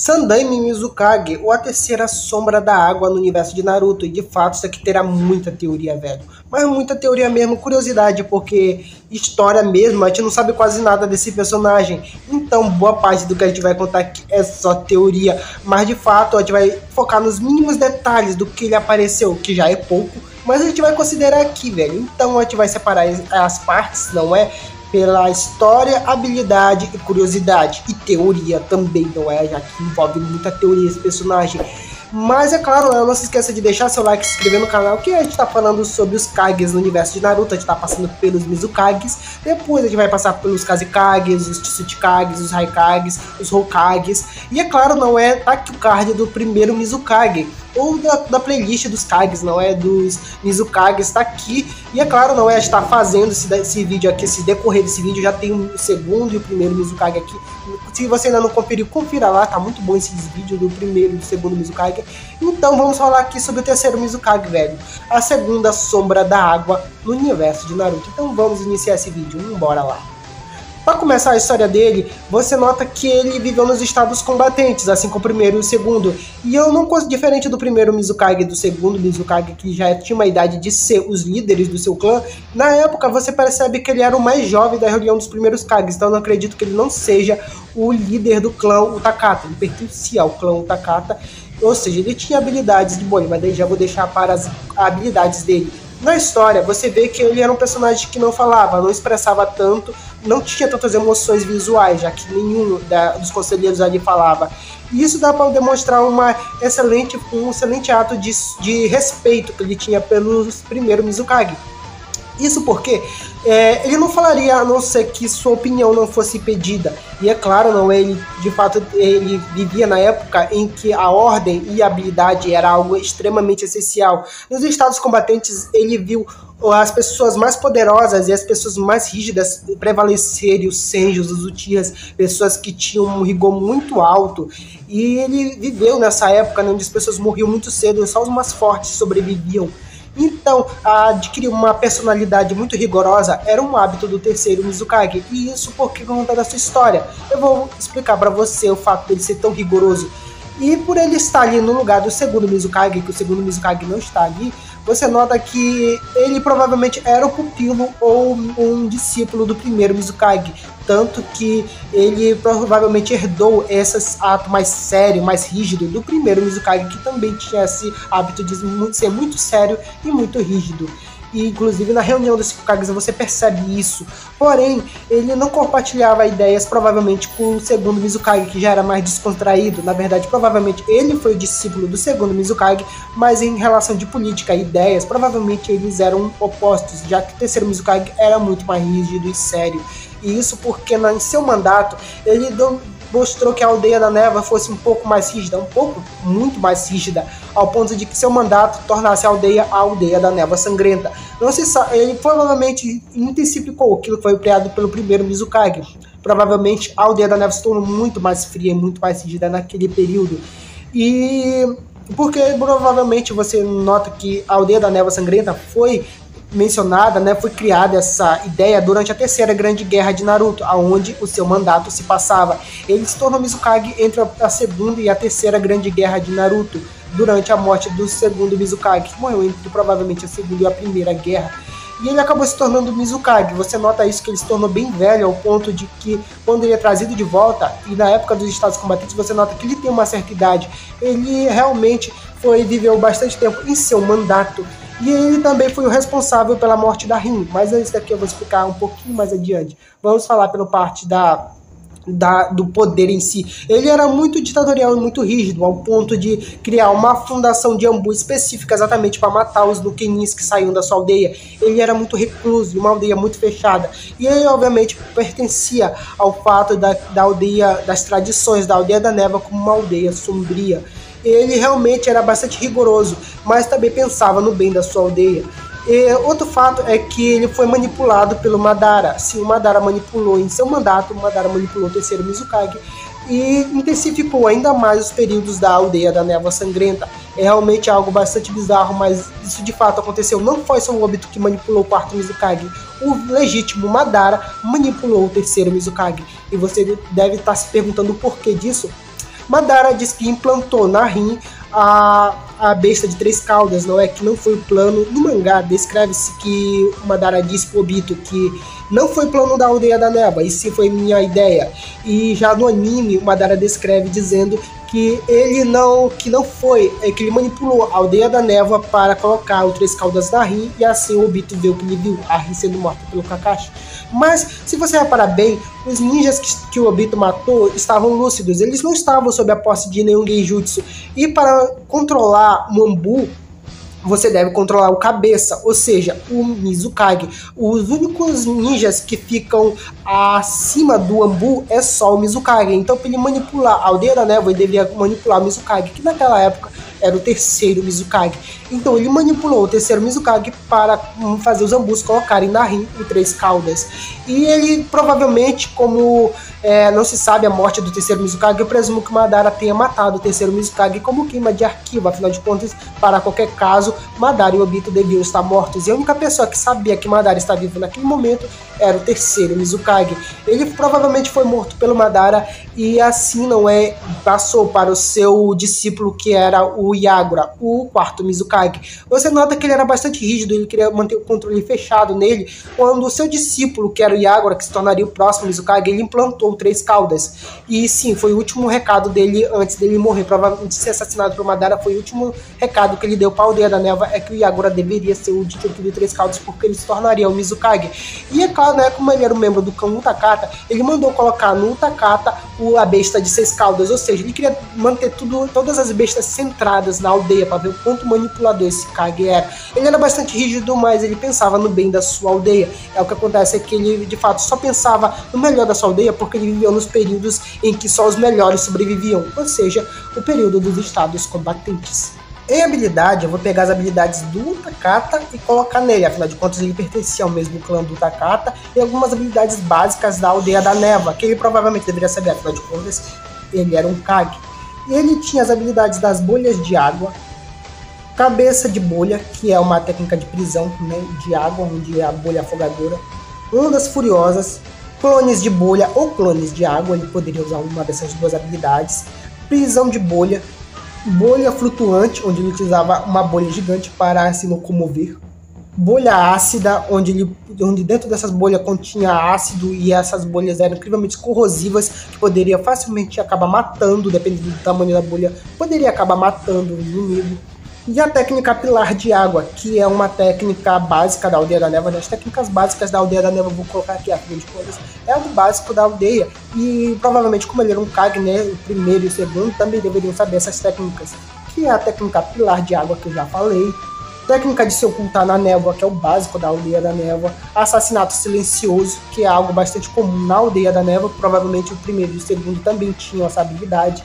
Sandaime Mizukage, ou a terceira sombra da água no universo de Naruto. E de fato isso aqui terá muita teoria, velho. Mas muita teoria mesmo, curiosidade, porque história mesmo, a gente não sabe quase nada desse personagem. Então boa parte do que a gente vai contar aqui é só teoria. Mas de fato a gente vai focar nos mínimos detalhes do que ele apareceu, que já é pouco. Mas a gente vai considerar aqui, velho. Então a gente vai separar as partes, não é? Pela história, habilidade e curiosidade. E teoria também, não é? Já que envolve muita teoria esse personagem. Mas é claro, não se esqueça de deixar seu like e se inscrever no canal, que a gente tá falando sobre os Kages no universo de Naruto. A gente tá passando pelos Mizukages, depois a gente vai passar pelos Kazekages, os Tsuchikages, os Raikages, os Hokages. E é claro, não é? Tá aqui o card do primeiro Mizukage, ou da playlist dos Kages, não é? Dos Mizukages, tá aqui. E é claro, não é? A gente tá fazendo esse vídeo aqui, se decorrer desse vídeo, já tem o segundo e o primeiro Mizukage aqui. Se você ainda não conferiu, confira lá, tá muito bom esse vídeo do primeiro e do segundo Mizukage. Então vamos falar aqui sobre o terceiro Mizukage, velho. A segunda sombra da água no universo de Naruto. Então vamos iniciar esse vídeo, bora lá. Para começar a história dele, você nota que ele viveu nos estados combatentes, assim como o primeiro e o segundo. E eu não consigo, diferente do primeiro Mizukage e do segundo Mizukage, que já tinha uma idade de ser os líderes do seu clã, na época você percebe que ele era o mais jovem da reunião dos primeiros Kages, então eu não acredito que ele não seja o líder do clã Utakata. Ele pertencia ao clã Utakata, ou seja, ele tinha habilidades de boi, mas daí já vou deixar para as habilidades dele. Na história, você vê que ele era um personagem que não falava, não expressava tanto, não tinha tantas emoções visuais, já que nenhum dos conselheiros ali falava. E isso dá para demonstrar um excelente ato de respeito que ele tinha pelos primeiros Mizukage. Isso porque ele não falaria a não ser que sua opinião não fosse pedida. E é claro, não, ele de fato ele vivia na época em que a ordem e a habilidade era algo extremamente essencial. Nos estados combatentes ele viu as pessoas mais poderosas e as pessoas mais rígidas prevalecerem, os Senjus, os Uchihas, pessoas que tinham um rigor muito alto. E ele viveu nessa época, né, onde as pessoas morriam muito cedo, só os mais fortes sobreviviam. Então, adquirir uma personalidade muito rigorosa era um hábito do terceiro Mizukage. E isso por conta da sua história. Eu vou explicar para você o fato dele ser tão rigoroso. E por ele estar ali no lugar do segundo Mizukage, que o segundo Mizukage não está ali, você nota que ele provavelmente era o pupilo ou um discípulo do primeiro Mizukage. Tanto que ele provavelmente herdou esse ato mais sério, mais rígido do primeiro Mizukage, que também tinha esse hábito de ser muito sério e muito rígido. E inclusive na reunião dos cinco Kages você percebe isso. Porém, ele não compartilhava ideias provavelmente com o segundo Mizukage, que já era mais descontraído. Na verdade, provavelmente ele foi o discípulo do segundo Mizukage, mas em relação de política e ideias, provavelmente eles eram opostos, já que o terceiro Mizukage era muito mais rígido e sério. E isso porque em seu mandato ele mostrou que a Aldeia da Neva fosse um pouco mais rígida, muito mais rígida, ao ponto de que seu mandato tornasse a Aldeia da Neva sangrenta. Não se sabe, ele provavelmente intensificou aquilo que foi criado pelo primeiro Mizukage. Provavelmente a Aldeia da Neva se tornou muito mais fria e muito mais rígida naquele período. E porque provavelmente você nota que a Aldeia da Neva sangrenta foi mencionada, né, foi criada essa ideia durante a terceira grande guerra de Naruto, aonde o seu mandato se passava. Ele se tornou Mizukage entre a segunda e a terceira grande guerra de Naruto, durante a morte do segundo Mizukage, que morreu entre provavelmente a segunda e a primeira guerra. E ele acabou se tornando Mizukage. Você nota isso, que ele se tornou bem velho, ao ponto de que quando ele é trazido de volta, e na época dos estados combatentes, você nota que ele tem uma certa idade. Ele realmente viveu bastante tempo em seu mandato. E ele também foi o responsável pela morte da Rin, mas isso daqui eu vou explicar um pouquinho mais adiante. Vamos falar pela parte do poder em si. Ele era muito ditatorial e muito rígido, ao ponto de criar uma fundação de Anbu específica exatamente para matar os Nukenins que saíam da sua aldeia. Ele era muito recluso, uma aldeia muito fechada. E ele, obviamente, pertencia ao fato da aldeia, das tradições da Aldeia da Neva como uma aldeia sombria. Ele realmente era bastante rigoroso, mas também pensava no bem da sua aldeia. E outro fato é que ele foi manipulado pelo Madara. Sim, o Madara manipulou em seu mandato, o Madara manipulou o terceiro Mizukage e intensificou ainda mais os períodos da Aldeia da Névoa Sangrenta. É realmente algo bastante bizarro, mas isso de fato aconteceu. Não foi só o Obito que manipulou o quarto Mizukage. O legítimo Madara manipulou o terceiro Mizukage. E você deve estar se perguntando o porquê disso. Madara diz que implantou na Rin a besta de 3 caudas, não é? Que não foi o plano. No mangá descreve-se que o Madara disse pro Obito que não foi plano da Aldeia da Névoa, e sim foi minha ideia. E já no anime o Madara descreve dizendo que ele não foi, que ele manipulou a Aldeia da Névoa para colocar o 3 caudas na Rin, e assim o Obito viu o que ele viu, a Rin sendo morta pelo Kakashi. Mas, se você reparar bem, os ninjas que o Obito matou estavam lúcidos, eles não estavam sob a posse de nenhum genjutsu, e para controlar o Anbu, você deve controlar o cabeça, ou seja, o Mizukage. Os únicos ninjas que ficam acima do Anbu é só o Mizukage. Então, para ele manipular a Aldeia da Névoa, ele deveria manipular o Mizukage, que naquela época era o terceiro Mizukage. Então, ele manipulou o terceiro Mizukage para fazer os Anbus colocarem na Rin o 3 caudas. E ele provavelmente, como não se sabe a morte do terceiro Mizukage, eu presumo que o Madara tenha matado o terceiro Mizukage como queima de arquivo. Afinal de contas, para qualquer caso, Madara e Obito deviam estar mortos. E a única pessoa que sabia que Madara está vivo naquele momento era o terceiro Mizukage. Ele provavelmente foi morto pelo Madara e assim passou para o seu discípulo, que era o Yagura, o quarto Mizukage. Você nota que ele era bastante rígido, ele queria manter o controle fechado nele, quando o seu discípulo, que era o Yagura, que se tornaria o próximo Mizukage, ele implantou 3 caudas. E sim, foi o último recado dele antes dele morrer, provavelmente de ser assassinado por Madara. Foi o último recado que ele deu para a Aldeia da Névoa, é que o Yagura deveria ser o discípulo de 3 caudas, porque ele se tornaria o Mizukage. E é claro, né, como ele era um membro do clã Utakata, ele mandou colocar no Utakata a besta de 6 caudas, ou seja, ele queria manter todas as bestas centradas na aldeia, para ver o quanto manipulador esse Kage era. Ele era bastante rígido, mas ele pensava no bem da sua aldeia. O que acontece é que ele, de fato, só pensava no melhor da sua aldeia, porque ele viveu nos períodos em que só os melhores sobreviviam, ou seja, o período dos estados combatentes. Em habilidade, eu vou pegar as habilidades do Utakata e colocar nele, afinal de contas ele pertencia ao mesmo clã do Utakata, e algumas habilidades básicas da Aldeia da Névoa, que ele provavelmente deveria saber, afinal de contas ele era um Kage. E ele tinha as habilidades das bolhas de água, cabeça de bolha, que é uma técnica de prisão, né, de água, onde é a bolha afogadora, ondas furiosas, clones de bolha ou clones de água, ele poderia usar uma dessas duas habilidades, prisão de bolha, bolha flutuante, onde ele utilizava uma bolha gigante para se locomover, bolha ácida, onde dentro dessas bolhas continha ácido, e essas bolhas eram incrivelmente corrosivas, que poderia facilmente acabar matando, dependendo do tamanho da bolha, poderia acabar matando o inimigo. E a técnica pilar de água, que é uma técnica básica da Aldeia da Névoa. As técnicas básicas da Aldeia da Névoa, vou colocar aqui, afinal de contas, é algo básico da aldeia, e provavelmente, como ele era um Kage, né, o primeiro e o segundo também deveriam saber essas técnicas, que é a técnica pilar de água, que eu já falei, técnica de se ocultar na névoa, que é o básico da Aldeia da Névoa, assassinato silencioso, que é algo bastante comum na Aldeia da Névoa, provavelmente o primeiro e o segundo também tinham essa habilidade,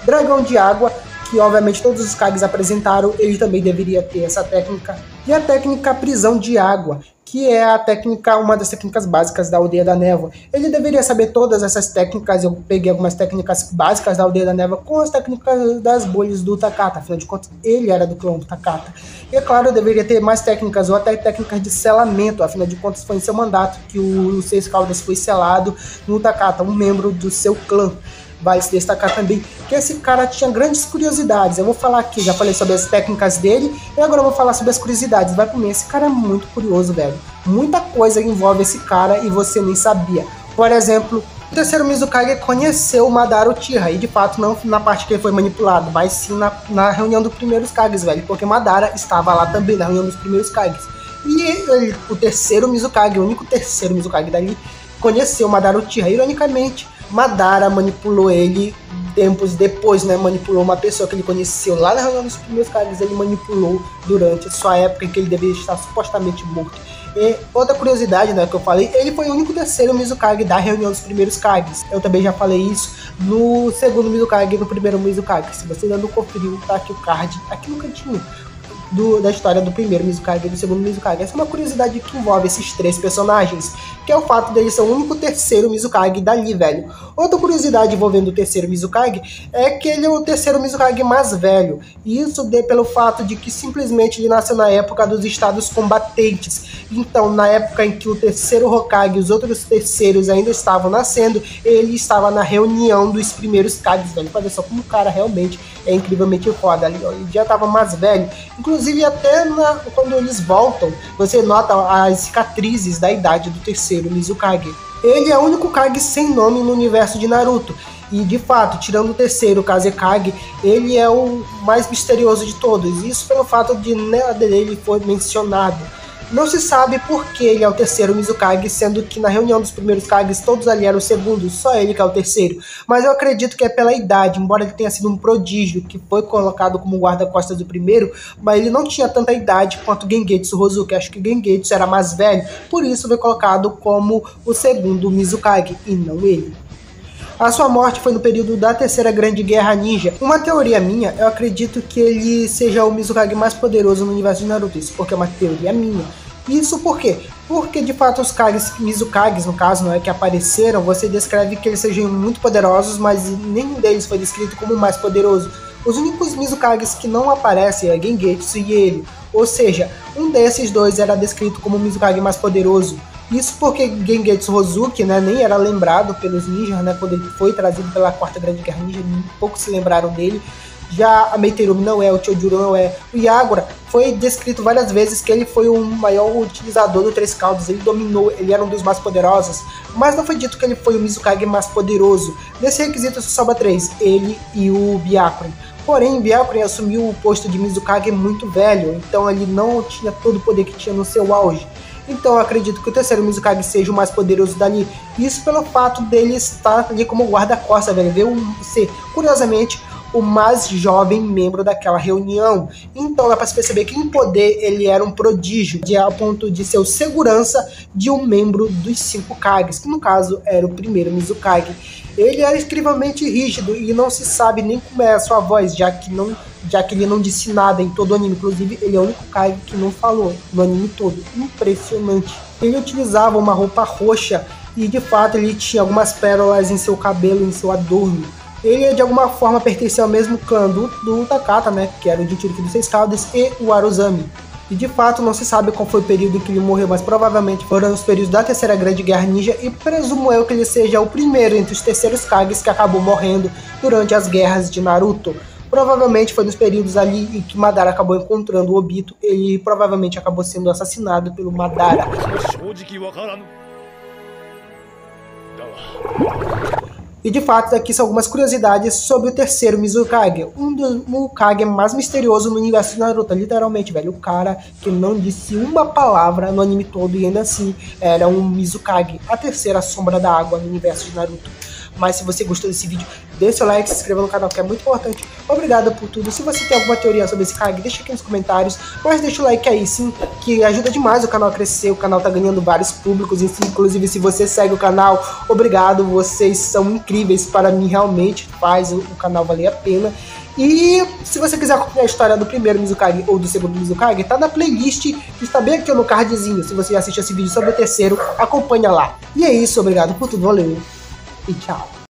dragão de água, que obviamente todos os Kages apresentaram, ele também deveria ter essa técnica, e a técnica prisão de água, que é uma das técnicas básicas da Aldeia da Névoa. Ele deveria saber todas essas técnicas. Eu peguei algumas técnicas básicas da Aldeia da Névoa com as técnicas das bolhas do Utakata, afinal de contas ele era do clã Utakata. E é claro, eu deveria ter mais técnicas, ou até técnicas de selamento, afinal de contas foi em seu mandato que o 6 caudas foi selado no Utakata, um membro do seu clã. Vale se destacar também que esse cara tinha grandes curiosidades. Eu vou falar aqui, já falei sobre as técnicas dele, e agora eu vou falar sobre as curiosidades. Vai por mim, esse cara é muito curioso, velho. Muita coisa envolve esse cara e você nem sabia. Por exemplo, o terceiro Mizukage conheceu o Madara Uchiha, e de fato não na parte que ele foi manipulado, mas sim na reunião dos primeiros Kages, velho, porque Madara estava lá também na reunião dos primeiros Kages. E o terceiro Mizukage, o único terceiro Mizukage dali, conheceu o Madara Uchiha. Ironicamente, Madara manipulou ele tempos depois, né? Manipulou uma pessoa que ele conheceu lá na reunião dos primeiros Kages, ele manipulou durante sua época em que ele deveria estar supostamente morto. E outra curiosidade, né, que eu falei, ele foi o único terceiro Mizukage da reunião dos primeiros Kages. Eu também já falei isso no segundo Mizukage e no primeiro Mizukage. Se você ainda não conferiu, tá aqui o card, aqui no cantinho. da história do primeiro Mizukage e do segundo Mizukage. Essa é uma curiosidade que envolve esses 3 personagens, que é o fato dele ser o único terceiro Mizukage dali, velho. Outra curiosidade envolvendo o terceiro Mizukage é que ele é o terceiro Mizukage mais velho, e isso pelo fato de que simplesmente ele nasceu na época dos estados combatentes. Então, na época em que o terceiro Hokage e os outros terceiros ainda estavam nascendo, ele estava na reunião dos primeiros Kages, velho. Olha só como o cara realmente é incrivelmente foda ali, ó. Ele já estava mais velho. Inclusive, até quando eles voltam, você nota as cicatrizes da idade do terceiro Mizukage. Ele é o único Kage sem nome no universo de Naruto. E, de fato, tirando o terceiro, o Kazekage, ele é o mais misterioso de todos. Isso pelo fato de nada dele foi mencionado. Não se sabe por que ele é o terceiro Mizukage, sendo que na reunião dos primeiros Kages todos ali eram os segundos, só ele que é o terceiro. Mas eu acredito que é pela idade, embora ele tenha sido um prodígio que foi colocado como guarda-costas do primeiro, mas ele não tinha tanta idade quanto Gengetsu Hozuki. Acho que Gengetsu era mais velho, por isso foi colocado como o segundo Mizukage, e não ele. A sua morte foi no período da Terceira Grande Guerra Ninja. Uma teoria minha, eu acredito que ele seja o Mizukage mais poderoso no universo de Naruto. Isso porque é uma teoria minha. Isso por quê? Porque de fato os Mizukages, no caso, não é, que apareceram, você descreve que eles sejam muito poderosos, mas nenhum deles foi descrito como o mais poderoso. Os únicos Mizukages que não aparecem é Gengetsu e ele. Ou seja, um desses dois era descrito como o Mizukage mais poderoso. Isso porque Gengetsu Hozuki, né, nem era lembrado pelos ninjas, né, quando ele foi trazido pela Quarta Grande Guerra Ninja, poucos se lembraram dele. Já a Meiterumi não é, o Chojuro não é. O Yagura foi descrito várias vezes que ele foi o maior utilizador do Três Caudas, ele dominou, ele era um dos mais poderosos, mas não foi dito que ele foi o Mizukage mais poderoso. Nesse requisito só sobra 3, ele e o Byakuren. Porém, Byakuren assumiu o posto de Mizukage muito velho, então ele não tinha todo o poder que tinha no seu auge. Então eu acredito que o terceiro Mizukage seja o mais poderoso dali. Isso pelo fato dele estar ali como guarda-costas, velho. Ver ser, curiosamente, o mais jovem membro daquela reunião. Então dá pra se perceber que em poder ele era um prodígio, a ponto de ser o segurança de um membro dos 5 Kages, que no caso era o primeiro Mizukage. Ele era incrivelmente rígido e não se sabe nem como é a sua voz, já que ele não disse nada em todo o anime. Inclusive, ele é o único Kage que não falou no anime todo. Impressionante. Ele utilizava uma roupa roxa e, de fato, ele tinha algumas pérolas em seu cabelo, em seu adorno. Ele, de alguma forma, pertencia ao mesmo clã do Takata, né, que era o Jinchuriki dos Seis Caudas, e o Aruzami. E de fato não se sabe qual foi o período em que ele morreu, mas provavelmente foram os períodos da Terceira Grande Guerra Ninja, e presumo eu que ele seja o primeiro entre os terceiros Kages que acabou morrendo durante as guerras de Naruto. Provavelmente foi nos períodos ali em que Madara acabou encontrando o Obito, ele provavelmente acabou sendo assassinado pelo Madara. E de fato, aqui são algumas curiosidades sobre o terceiro Mizukage, um Kage mais misterioso no universo de Naruto, literalmente, velho, o cara que não disse uma palavra no anime todo e ainda assim era um Mizukage, a terceira sombra da água no universo de Naruto. Mas se você gostou desse vídeo, deixa o like, se inscreva no canal que é muito importante. Obrigado por tudo. Se você tem alguma teoria sobre esse Kage, deixa aqui nos comentários. Mas deixa o like aí sim, que ajuda demais o canal a crescer. O canal tá ganhando vários públicos, inclusive se você segue o canal, obrigado. Vocês são incríveis, para mim realmente faz o canal valer a pena. E se você quiser acompanhar a história do primeiro Mizukage ou do segundo Mizukage, tá na playlist que está bem aqui no cardzinho. Se você assistir esse vídeo sobre o terceiro, acompanha lá. E é isso, obrigado por tudo, valeu e tchau.